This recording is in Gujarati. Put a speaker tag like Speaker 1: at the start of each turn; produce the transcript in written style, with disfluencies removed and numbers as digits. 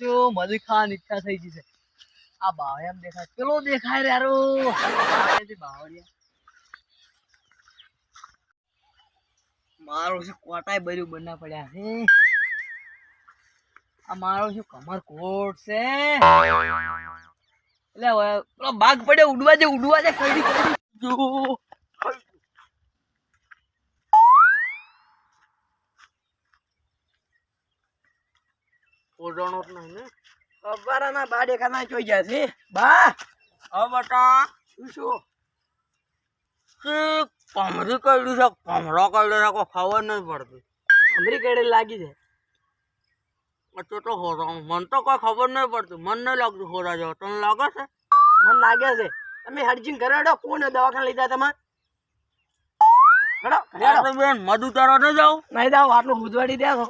Speaker 1: શું મલી ખાવાની ઈચ્છા થઈ ગઈ છે. આ બાવળિયા દેખાય પેલો દેખાય રે યારો બાવળિયા મારો શું કોટાય બર્યું બના પડ્યા છે. આ મારો શું કમર કોટ છે એટલે પેલો બાગ પડ્યો ઉડવા છે કઈડી જો ઓડણો જ નહીં ને ખબર ના બા દેખાના જોઈ ગયા છે બા. હા બટા શું કમરી કઈડી છે કમરો કઈડો છે કોઈ ખબર નહીં પડતી. કમરી કઈડે લાગી છે તો હોરા મને તો કોઈ ખબર નહીં પડતી. મન નહીં લાગતું હોરા જેવો તને લાગે છે? મને લાગે છે. તમે હરજીન કરાડો કોને દવાખાને લઈ જા તમે બેન મધુ તારો નહીં જાવ નહીં જાવ આટલું ઉજવાડી દે તો